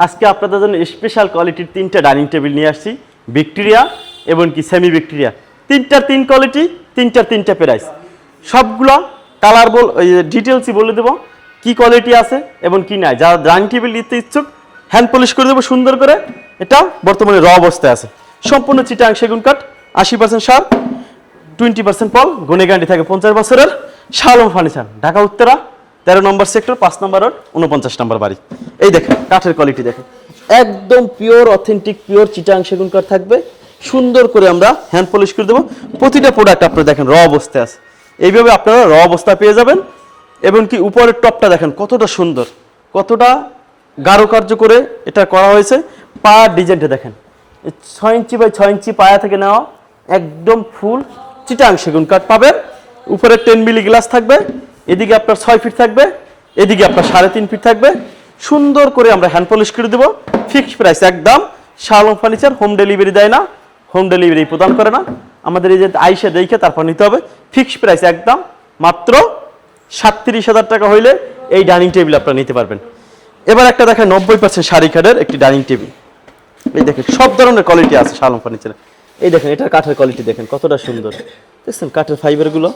আজকে আপনাদের জন্য স্পেশাল কোয়ালিটির 3টা ডাইনিং টেবিল নিয়ে আসছি, ভিক্টোরিয়া এবং কি সেমি ভিক্টোরিয়া। 3টার 3 কোয়ালিটি, 3টার 3টা প্রাইস। সবগুলো কালার ডিটেলসই বলে দেবো কি কোয়ালিটি আছে এবং কি নাই। যারা ডাইনিং টেবিল নিতে ইচ্ছুক হ্যান্ড পলিশ করে দেবো সুন্দর করে। এটা বর্তমানে র অবস্থায় আছে, সম্পূর্ণ চিটাং সেগুন কাঠ, 80% সার, 20% পল, গুণে গ্যারান্টি থাকে 50 বছরের। শালম ফার্নিচার, ঢাকা উত্তরা, 13 নম্বর সেক্টর, 5 নম্বর রোড, 49 নম্বর বাড়ি। এই দেখেন কাঠের কোয়ালিটি দেখেন, একদম পিওর অথেন্টিক পিওর চিটাং সেগুন কাঠ থাকবে। সুন্দর করে আমরা হ্যান্ড পলিশ করে দেবো। প্রতিটা প্রোডাক্ট আপনারা দেখেন র অবস্থায় আছে, এইভাবে আপনারা র অবস্থা পেয়ে যাবেন। এবং কি উপরের টপটা দেখেন কতটা সুন্দর, কতটা কার্য করে এটা করা হয়েছে। পায়ার ডিজাইনটা দেখেন, 6 ইঞ্চি বাই 6 ইঞ্চি পায়া থেকে নেওয়া, একদম ফুল চিটাং সেগুন কাঠ পাবেন। উপরে 10 মিলি গ্লাস থাকবে, এদিকে আপনার 6 ফিট থাকবে, এদিকে আপনার 3.5 ফিট থাকবে। সুন্দর করে আমরা হ্যান্ড পলিশ করে দেবো। ফিক্সড প্রাইস একদম। শালম ফার্নিচার হোম ডেলিভারি দেয় না, হোম ডেলিভারি প্রদান করে না। আমাদের এই যে আইসা দেখে তারপর নিতে হবে। ফিক্সড প্রাইস একদম মাত্র 37,000 টাকা হইলে এই ডাইনিং টেবিল আপনারা নিতে পারবেন। এবার একটা দেখেন 90% শাড়ি কাঠের একটি ডাইনিং টেবিল। এই দেখেন সব ধরনের কোয়ালিটি আছে শালম ফার্নিচারে। এই দেখেন এটার কাঠের কোয়ালিটি দেখেন কতটা সুন্দর, দেখছেন কাঠের ফাইবারগুলো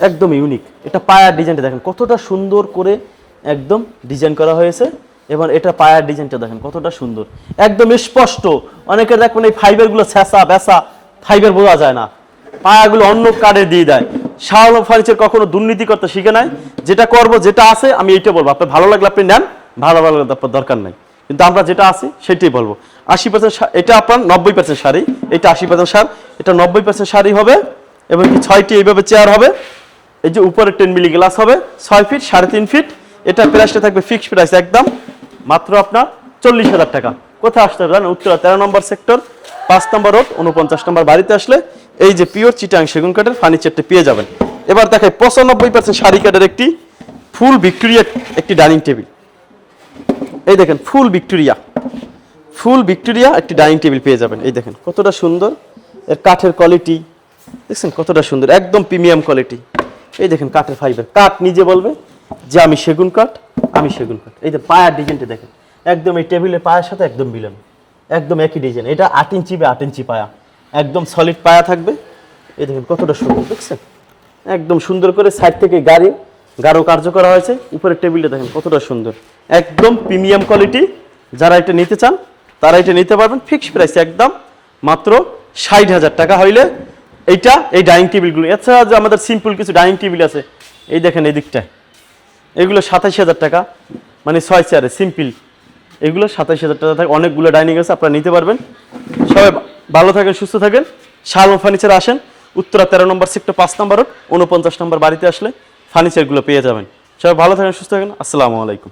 একদম ইউনিক। এটা পায়ার ডিজাইনটা দেখেন কতটা সুন্দর করে একদম ডিজাইন করা হয়েছে। এবং এটা পায়ার ডিজাইনটা দেখেন কতটা সুন্দর, একদম স্পষ্ট। অনেকে দেখবেন এই ফাইবারগুলো ছেঁচা বেসা, ফাইবার বোঝা যায় না, পায়াগুলো অন্য কার্ডে দিয়ে দেয়। শালম ফার্নিচার কখনো দুর্নীতি করতে শিখে নাই। যেটা করব যেটা আছে আমি এইটা বলবো, আপনার ভালো লাগলে আপনি নেন, ভালো লাগলে আপনার দরকার নাই। কিন্তু আমরা যেটা আছে সেটাই বলবো। 80% এটা আপনার 90% শাড়ি, এটা 80% সার, এটা 90% শাড়ি হবে। এবং কি 6টি এইভাবে চেয়ার হবে। এই যে উপরে 10 মিলি গ্লাস হবে, 6 ফিট 3.5 ফিট। এটা প্রাইসটা থাকবে ফিক্সড প্রাইস একদম মাত্র আপনার 40,000 টাকা। কোথায় আসতে হবে জানেন? উত্তরা 13 নম্বর সেক্টর, 5 নম্বর রোড, 49 নম্বর বাড়িতে আসলে এই যে পিওর চিটাং সেগুন কাঠের ফার্নিচারটা পেয়ে যাবেন। এবার দেখাই 95% শাড়ি কাঠের একটি ফুল ভিক্টোরিয়া একটি ডাইনিং টেবিল। এই দেখেন ফুল ভিক্টোরিয়া একটি ডাইনিং টেবিল পেয়ে যাবেন। এই দেখেন কতটা সুন্দর, এর কাঠের কোয়ালিটি দেখছেন কতটা সুন্দর, একদম প্রিমিয়াম কোয়ালিটি। এই দেখেন কাঠের ফাইবার, কাঠ নিজে বলবে যে আমি সেগুন কাঠ, আমি সেগুন কাঠ। এই যে পায়ার ডিজাইনটা দেখেন, একদম এই টেবিলের পায়ের সাথে একদম মিলানো, একদম একই ডিজাইন। এটা 8 ইঞ্চি বা 8 ইঞ্চি পায়া, একদম সলিড পায়া থাকবে। এই দেখেন কতটা সুন্দর, দেখছেন একদম সুন্দর করে সাইড থেকে গাঢ় কার্য করা হয়েছে। উপরের টেবিলটা দেখেন কতটা সুন্দর, একদম প্রিমিয়াম কোয়ালিটি। যারা এটা নিতে চান তারা এটা নিতে পারবেন। ফিক্সড প্রাইস একদম মাত্র 60,000 টাকা হইলে এইটা এই ডাইনিং টেবিলগুলো। এছাড়া যে আমাদের সিম্পল কিছু ডাইনিং টেবিল আছে, এই দেখেন এই দিকটায়, এগুলো 27,000 টাকা, মানে 6 চেয়ারে সিম্পল। এগুলো 27,000 টাকা থাকে। অনেকগুলো ডাইনিং আছে, আপনারা নিতে পারবেন। সবাই ভালো থাকেন, সুস্থ থাকেন। শালম ফার্নিচার আসেন, উত্তরা 13 নম্বর সেক্টর, 5 নম্বর রোড, 49 নম্বর বাড়িতে আসলে ফার্নিচারগুলো পেয়ে যাবেন। সবাই ভালো থাকেন, সুস্থ থাকেন। আসসালামু আলাইকুম।